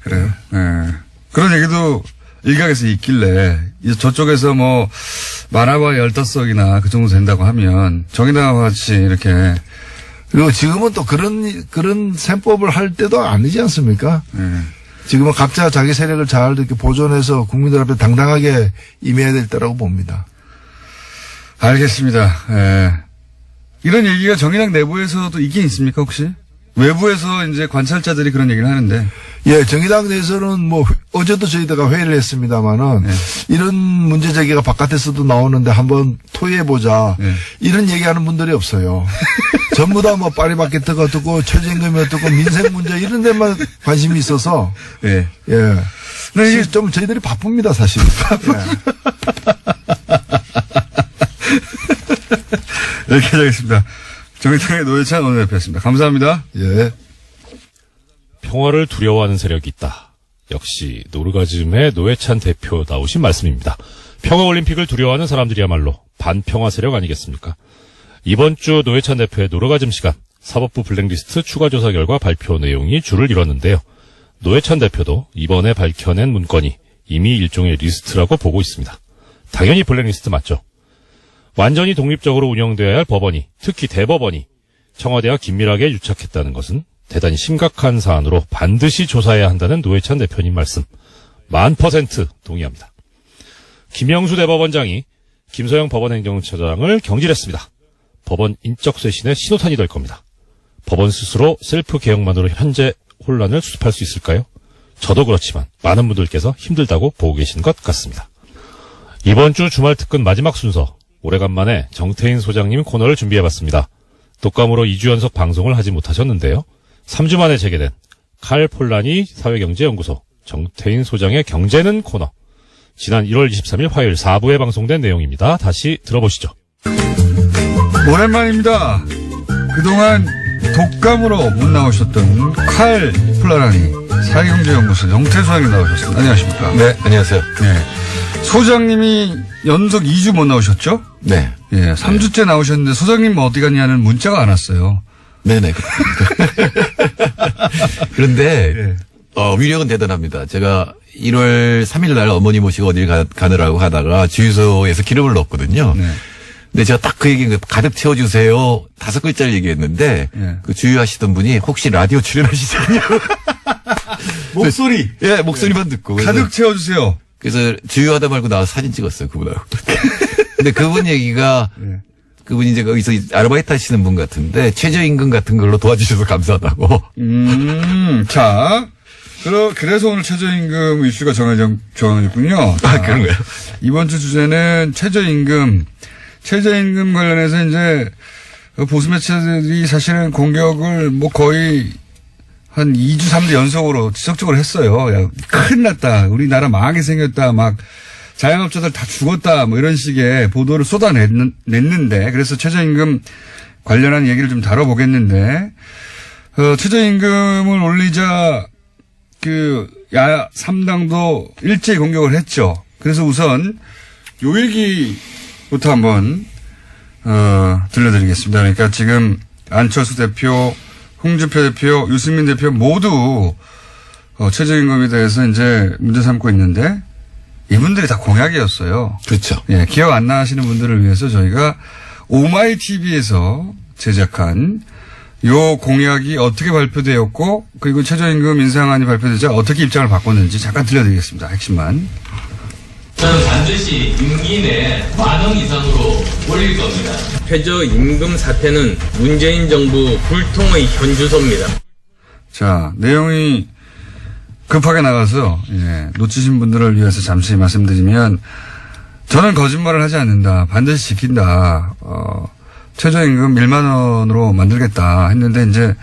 그래요. 네. 그런 얘기도 일각에서 있길래 저쪽에서 뭐 많아봐야 15석이나 그 정도 된다고 하면 정의당과 같이 이렇게 그리고 지금은 또 그런 셈법을 할 때도 아니지 않습니까? 지금은 각자 자기 세력을 잘 이렇게 보존해서 국민들 앞에 당당하게 임해야 될 때라고 봅니다. 알겠습니다. 예. 이런 얘기가 정의당 내부에서도 있긴 있습니까, 혹시? 외부에서 이제 관찰자들이 그런 얘기를 하는데. 예, 정의당 내에서는 뭐, 어제도 저희가 회의를 했습니다만은, 네. 이런 문제 제기가 바깥에서도 나오는데 한번 토의해보자. 네. 이런 얘기하는 분들이 없어요. 전부 다 뭐 파리바게트가 어떻고, 최저임금이 어떻고, 민생 문제 이런 데만 관심이 있어서. 예. 예. 근데 이게 좀 저희들이 바쁩니다, 사실. 여기까지 하겠습니다. 정의당의 노회찬 원내대표였습니다. 감사합니다. 예. 평화를 두려워하는 세력이 있다. 역시 노르가즘의 노회찬 대표 나오신 말씀입니다. 평화올림픽을 두려워하는 사람들이야말로 반평화 세력 아니겠습니까? 이번 주 노회찬 대표의 노르가즘 시간 사법부 블랙리스트 추가 조사 결과 발표 내용이 줄을 이뤘는데요. 노회찬 대표도 이번에 밝혀낸 문건이 이미 일종의 리스트라고 보고 있습니다. 당연히 블랙리스트 맞죠. 완전히 독립적으로 운영되어야 할 법원이, 특히 대법원이 청와대와 긴밀하게 유착했다는 것은 대단히 심각한 사안으로 반드시 조사해야 한다는 노회찬 대표님 말씀 1000% 동의합니다. 김영수 대법원장이 김소영 법원행정처장을 경질했습니다. 법원 인적 쇄신의 신호탄이 될 겁니다. 법원 스스로 셀프 개혁만으로 현재 혼란을 수습할 수 있을까요? 저도 그렇지만 많은 분들께서 힘들다고 보고 계신 것 같습니다. 이번 주 주말 특근 마지막 순서 오래간만에 정태인 소장님 코너를 준비해봤습니다. 독감으로 2주 연속 방송을 하지 못하셨는데요. 3주 만에 재개된 칼 폴라니 사회경제연구소 정태인 소장의 경제는 코너. 지난 1월 23일 화요일 4부에 방송된 내용입니다. 다시 들어보시죠. 오랜만입니다. 그동안 독감으로 못 나오셨던 칼 폴라니 사회경제연구소 정태인 소장님 나오셨습니다. 안녕하십니까? 네, 안녕하세요. 네. 소장님이 연속 2주 못 나오셨죠? 네. 예, 3주째 나오셨는데 소장님 어디 갔냐는 문자가 안 왔어요. 네네. 그런데, 예. 위력은 대단합니다. 제가 1월 3일 날 어머니 모시고 어딜 가느라고 하다가 주유소에서 기름을 넣었거든요. 네. 근데 제가 딱 그 얘기 가득 채워주세요. 5글자를 얘기했는데, 예. 그 주유하시던 분이 혹시 라디오 출연하시냐고. 목소리. 예, 목소리만 듣고. 가득 채워주세요. 그래서 주유하다 말고 나와서 사진 찍었어요, 그분하고. 근데 그분 얘기가, 예. 그분이 이제 거기서 아르바이트 하시는 분 같은데, 최저임금 같은 걸로 도와주셔서 감사하다고. 자. 그래서 오늘 최저임금 이슈가 정해졌군요. 아, 그런가요? 이번 주 주제는 최저임금 관련해서 이제 보수 매체들이 사실은 공격을 뭐 거의 한 2주, 3주 연속으로 지속적으로 했어요. 야, 큰일 났다. 우리나라 망하게 생겼다. 막 자영업자들 다 죽었다. 뭐 이런 식의 보도를 쏟아냈는데 그래서 최저임금 관련한 얘기를 좀 다뤄보겠는데 최저임금을 올리자 야 3당도 일제히 공격을 했죠. 그래서 우선 요 얘기부터 한번 들려드리겠습니다. 그러니까 지금 안철수 대표, 홍준표 대표, 유승민 대표 모두 최저임금에 대해서 이제 문제 삼고 있는데 이분들이 다 공약이었어요. 그렇죠. 예, 기억 안 나시는 분들을 위해서 저희가 오마이TV에서 제작한 요 공약이 어떻게 발표되었고 그리고 최저임금 인상안이 발표되자 어떻게 입장을 바꿨는지 잠깐 들려드리겠습니다. 핵심만. 저는 반드시 임기 내 10,000원 이상으로 올릴 겁니다. 최저임금 사태는 문재인 정부 불통의 현주소입니다. 자, 내용이 급하게 나가서 놓치신 분들을 위해서 잠시 말씀드리면 저는 거짓말을 하지 않는다. 반드시 지킨다. 최저임금 1만 원으로 만들겠다 했는데 이제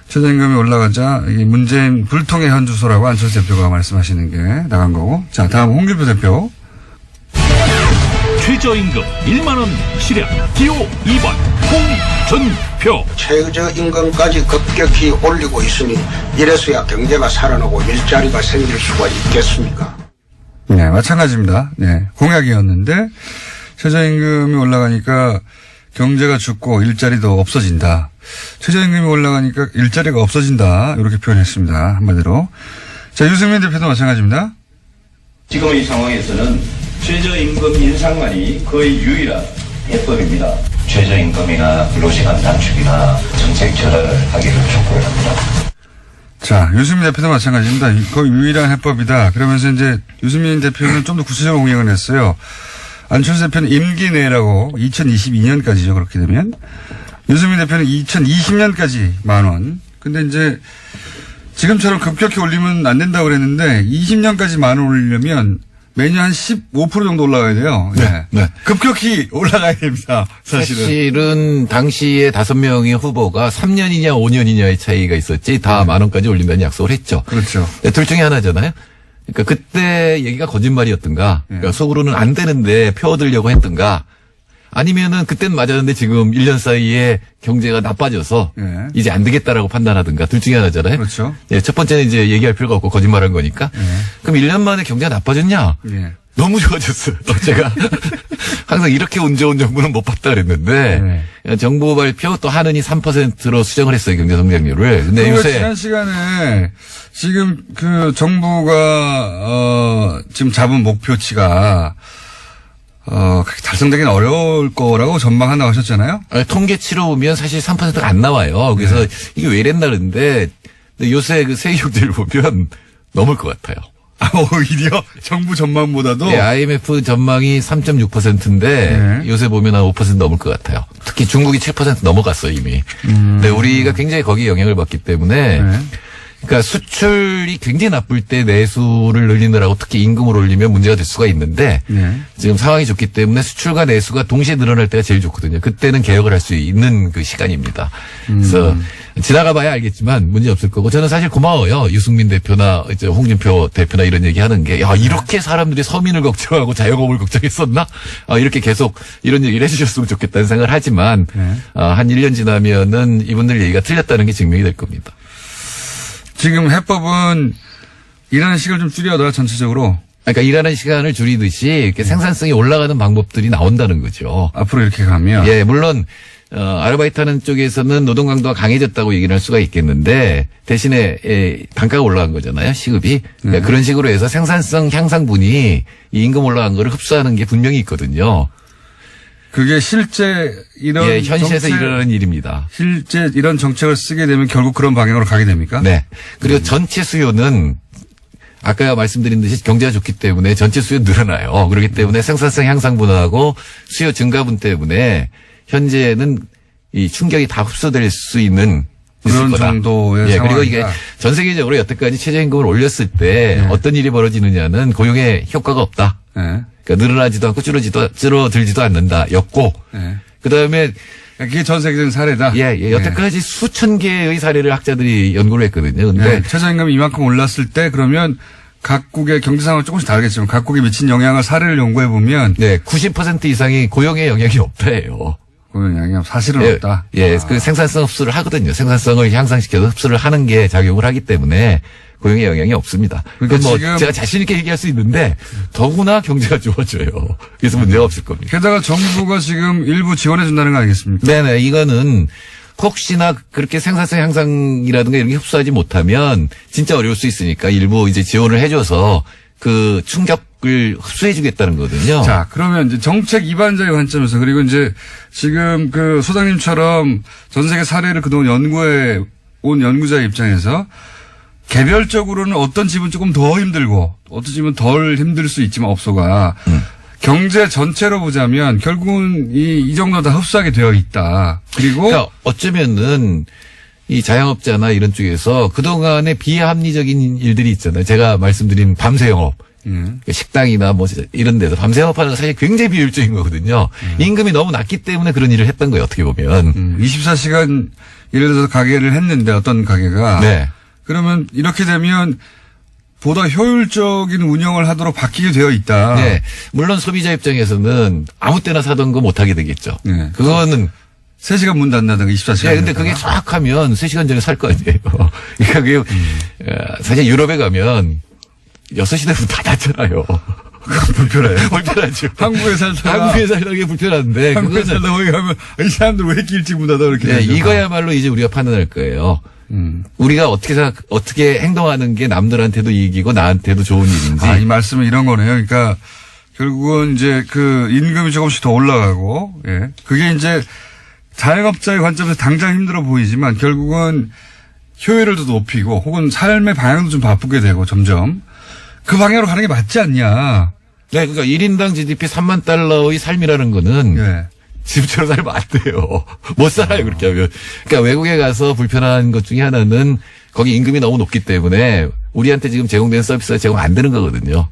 최저임금이 올라가자 이 문재인 불통의 현주소라고 안철수 대표가 말씀하시는 게 나간 거고. 자, 다음 홍길표 대표. 최저임금 1만 원 실현 기호 2번 홍준표. 최저임금까지 급격히 올리고 있으니 이래서야 경제가 살아나고 일자리가 생길 수가 있겠습니까? 네, 마찬가지입니다. 네, 공약이었는데 최저임금이 올라가니까 경제가 죽고 일자리도 없어진다. 최저임금이 올라가니까 일자리가 없어진다. 이렇게 표현했습니다. 한마디로. 자, 유승민 대표도 마찬가지입니다. 지금의 상황에서는 최저임금 인상만이 거의 유일한 해법입니다. 최저임금이나 근로시간 단축이나 정책 전환을 하기를 촉구를 합니다. 자, 유승민 대표도 마찬가지입니다. 거의 유일한 해법이다. 그러면서 이제 유승민 대표는 좀 더 구체적으로 공약을 했어요. 안철수 대표는 임기 내라고 2022년까지죠. 그렇게 되면. 유승민 대표는 2020년까지 10,000원. 근데 이제 지금처럼 급격히 올리면 안 된다고 그랬는데 20년까지 10,000원 올리려면 매년 한 15% 정도 올라가야 돼요. 네. 네. 급격히 올라가야 됩니다. 사실은 당시에 5명의 후보가 3년이냐 5년이냐의 차이가 있었지 다 10,000원까지 올린다는 약속을 했죠. 그렇죠. 네, 둘 중에 하나잖아요. 그러니까 그때 얘기가 거짓말이었던가, 그러니까 속으로는 안 되는데 표 얻으려고 했던가, 아니면은 그땐 맞았는데 지금 1년 사이에 경제가 나빠져서 이제 안 되겠다라고 판단하든가 둘 중에 하나잖아요. 그렇죠. 예, 첫 번째는 이제 얘기할 필요가 없고 거짓말한 거니까. 그럼 1년 만에 경제가 나빠졌냐? 너무 좋아졌어요. 제가 항상 이렇게 운 좋은 정부는 못 봤다 그랬는데 정부 발표 또 하느니 3%로 수정을 했어요. 경제 성장률을. 근데 요새 지난 시간에 지금 그 정부가 지금 잡은 목표치가 달성되기는 어려울 거라고 전망한다고 하셨잖아요? 통계치로 보면 사실 3%가 안 나와요. 그래서 이게 왜 이랬나 그런데 요새 그 세계경제를 보면 넘을 것 같아요. 오히려 정부 전망보다도? 네, IMF 전망이 3.6%인데 요새 보면 한 5% 넘을 것 같아요. 특히 중국이 7% 넘어갔어요, 이미. 근데 우리가 굉장히 거기에 영향을 받기 때문에 그러니까 수출이 굉장히 나쁠 때 내수를 늘리느라고 특히 임금을 올리면 문제가 될 수가 있는데 지금 상황이 좋기 때문에 수출과 내수가 동시에 늘어날 때가 제일 좋거든요. 그때는 개혁을 할 수 있는 그 시간입니다. 그래서 지나가 봐야 알겠지만 문제 없을 거고 저는 사실 고마워요. 유승민 대표나 이제 홍준표 대표나 이런 얘기 하는 게 야, 이렇게 사람들이 서민을 걱정하고 자영업을 걱정했었나? 이렇게 계속 이런 얘기를 해주셨으면 좋겠다는 생각을 하지만 한 1년 지나면은 이분들 얘기가 틀렸다는 게 증명이 될 겁니다. 지금 해법은 일하는 시간을 좀 줄여라 전체적으로. 그러니까 일하는 시간을 줄이듯이 이렇게 생산성이 올라가는 방법들이 나온다는 거죠. 앞으로 이렇게 가면. 예, 물론 아르바이트 하는 쪽에서는 노동 강도가 강해졌다고 얘기를 할 수가 있겠는데 대신에 단가가 올라간 거잖아요. 시급이. 그러니까 그런 식으로 해서 생산성 향상분이 이 임금 올라간 거를 흡수하는 게 분명히 있거든요. 그게 실제 이런 현실에서 일어나는 일입니다. 실제 이런 정책을 쓰게 되면 결국 그런 방향으로 가게 됩니까? 네. 그리고 전체 수요는 아까 말씀드린 듯이 경제가 좋기 때문에 전체 수요 늘어나요. 그렇기 때문에 생산성 향상분하고 수요 증가분 때문에 현재는 이 충격이 다 흡수될 수 있는 그런 정도의 상황이다. 그리고 이게 전 세계적으로 여태까지 최저임금을 올렸을 때 어떤 일이 벌어지느냐는 고용에 효과가 없다. 그러니까 늘어나지도 않고 줄어들지도 않는다였고 그다음에 그게 전 세계적인 사례다. 여태까지 수천 개의 사례를 학자들이 연구를 했거든요. 근데 최저임금이 이만큼 올랐을 때 그러면 각국의 경제 상황은 조금씩 다르겠지만 각국에 미친 영향을 사례를 연구해 보면 90% 이상이 고용에 영향이 없다예요. 고용 영향이 사실은 없다. 그 생산성 흡수를 하거든요. 생산성을 향상시켜서 흡수를 하는 게 작용을 하기 때문에 고용에 영향이 없습니다. 그러니까 지금 제가 자신 있게 얘기할 수 있는데 더구나 경제가 좋아져요. 그래서 문제가 없을 겁니다. 게다가 정부가 지금 일부 지원해 준다는 거 아니겠습니까? 네네. 이거는 혹시나 그렇게 생산성 향상이라든가 이런 게 흡수하지 못하면 진짜 어려울 수 있으니까 일부 이제 지원을 해줘서 그 충격을 흡수해 주겠다는 거거든요. 자, 그러면 이제 정책 이반자의 관점에서 그리고 이제 지금 그 소장님처럼 전 세계 사례를 그동안 연구해 온 연구자의 입장에서 개별적으로는 어떤 집은 조금 더 힘들고 어떤 집은 덜 힘들 수 있지만 업소가 경제 전체로 보자면 결국은 이 정도 다 흡수하게 되어 있다. 그리고 그러니까 어쩌면은 이 자영업자나 이런 쪽에서 그동안의 비합리적인 일들이 있잖아요. 제가 말씀드린 밤새 영업. 식당이나 뭐 이런 데서 밤새 영업하는 건 사실 굉장히 비효율적인 거거든요. 임금이 너무 낮기 때문에 그런 일을 했던 거예요. 어떻게 보면. 24시간 예를 들어서 가게를 했는데 어떤 가게가. 네. 그러면 이렇게 되면 보다 효율적인 운영을 하도록 바뀌게 되어 있다. 네. 물론 소비자 입장에서는 아무 때나 사던 거 못하게 되겠죠. 네. 그거는 3시간 문 닫는다든가 24시간. 네, 근데 그게 정확하면 3시간 전에 살 거 아니에요. 그러니까 그게 사실 유럽에 가면 6시 되면 다 닫잖아요. 불편해요. 불편하죠. 한국에 살다가. 한국에 살다가 그게 불편한데. 한국에 살다가 거기 가면 이 사람들 왜 이렇게 일찍 문 닫아 이렇게. 네, 되죠. 이거야말로 이제 우리가 판단할 거예요. 우리가 어떻게 행동하는 게 남들한테도 이익이고 나한테도 좋은 일인지. 이 말씀은 이런 거네요. 그러니까 결국은 이제 그 임금이 조금씩 더 올라가고, 예. 그게 이제 자영업자의 관점에서 당장 힘들어 보이지만 결국은 효율을 더 높이고 혹은 삶의 방향도 좀 바꾸게 되고 점점 그 방향으로 가는 게 맞지 않냐. 네, 그러니까 1인당 GDP 3만 달러의 삶이라는 거는 예. 집처럼 살면 안 돼요. 못 살아요, 그렇게 하면. 그러니까 외국에 가서 불편한 것 중에 하나는 거기 임금이 너무 높기 때문에 우리한테 지금 제공되는 서비스가 제공 안 되는 거거든요.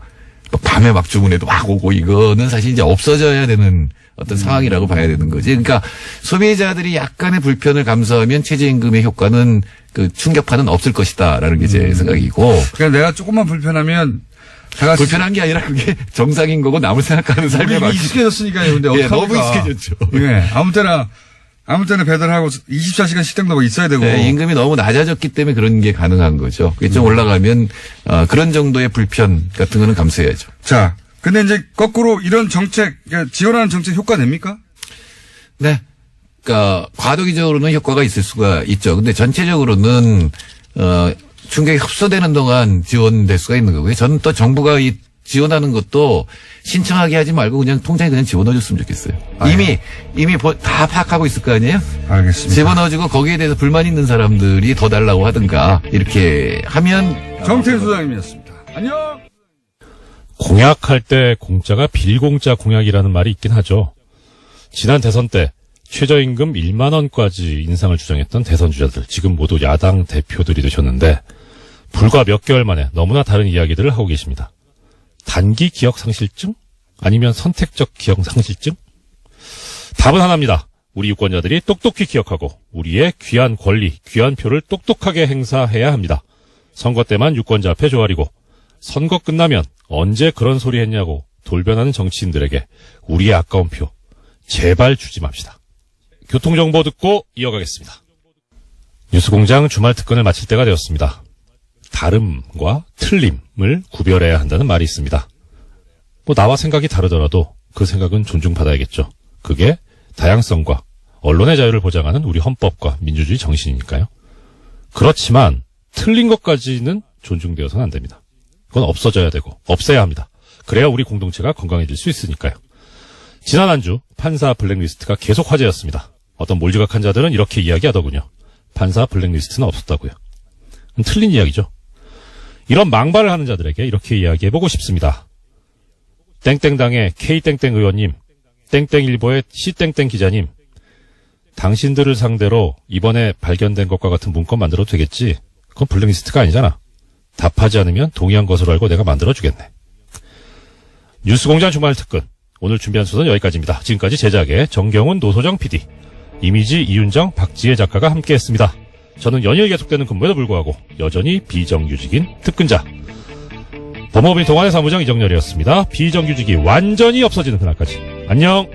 밤에 막 주문해도 막 오고 이거는 사실 이제 없어져야 되는 어떤 상황이라고 봐야 되는 거지. 그러니까 소비자들이 약간의 불편을 감수하면 최저임금의 효과는 그 충격파는 없을 것이다라는 게 제 생각이고. 그러니까 내가 조금만 불편하면 불편한 게 아니라 그게 정상인 거고 남을 생각하는 삶에 맞게. 익숙해졌으니까요. 근데 예, 어떡합니까? 너무 익숙해졌죠. 예. 아무 때나 배달하고 24시간 식당도 막 있어야 되고. 네, 임금이 너무 낮아졌기 때문에 그런 게 가능한 거죠. 그게 좀 올라가면 그런 정도의 불편 같은 거는 감수해야죠. 자, 근데 이제 거꾸로 이런 정책, 그러니까 지원하는 정책 효과 냅니까? 네. 그러니까 과도기적으로는 효과가 있을 수가 있죠. 근데 전체적으로는 충격이 흡수되는 동안 지원될 수가 있는 거고요. 저는 또 정부가 이 지원하는 것도 신청하게 하지 말고 그냥 통장에 그냥 집어넣어줬으면 좋겠어요. 이미 다 파악하고 있을 거 아니에요? 알겠습니다. 집어넣어주고 거기에 대해서 불만 있는 사람들이 더 달라고 하든가 이렇게 하면. 정태인 소장님이었습니다. 안녕. 공약할 때 공짜가 빌공짜 공약이라는 말이 있긴 하죠. 지난 대선 때 최저임금 1만 원까지 인상을 주장했던 대선 주자들, 지금 모두 야당 대표들이 되셨는데 불과 몇 개월 만에 너무나 다른 이야기들을 하고 계십니다. 단기 기억 상실증? 아니면 선택적 기억 상실증? 답은 하나입니다. 우리 유권자들이 똑똑히 기억하고 우리의 귀한 권리, 귀한 표를 똑똑하게 행사해야 합니다. 선거 때만 유권자 앞에 조아리고 선거 끝나면 언제 그런 소리 했냐고 돌변하는 정치인들에게 우리의 아까운 표 제발 주지 맙시다. 교통정보 듣고 이어가겠습니다. 뉴스공장 주말 특근을 마칠 때가 되었습니다. 다름과 틀림을 구별해야 한다는 말이 있습니다. 나와 생각이 다르더라도 그 생각은 존중받아야겠죠. 그게 다양성과 언론의 자유를 보장하는 우리 헌법과 민주주의 정신이니까요. 그렇지만 틀린 것까지는 존중되어서는 안 됩니다. 그건 없어져야 되고 없애야 합니다. 그래야 우리 공동체가 건강해질 수 있으니까요. 지난 한 주 판사 블랙리스트가 계속 화제였습니다. 어떤 몰지각한 자들은 이렇게 이야기하더군요. 판사 블랙리스트는 없었다고요. 틀린 이야기죠. 이런 망발을 하는 자들에게 이렇게 이야기해보고 싶습니다. 땡땡당의 K땡땡 의원님, 땡땡일보의 C땡땡 기자님, 당신들을 상대로 이번에 발견된 것과 같은 문건 만들어도 되겠지? 그건 블랙리스트가 아니잖아. 답하지 않으면 동의한 것으로 알고 내가 만들어주겠네. 뉴스공장 주말 특근, 오늘 준비한 수는 여기까지입니다. 지금까지 제작의 정경훈, 노소정 PD, 이미지 이윤정, 박지혜 작가가 함께했습니다. 저는 연일 계속되는 근무에도 불구하고 여전히 비정규직인 특근자, 법무법인 동아의 사무장 이정렬이었습니다. 비정규직이 완전히 없어지는 그날까지 안녕.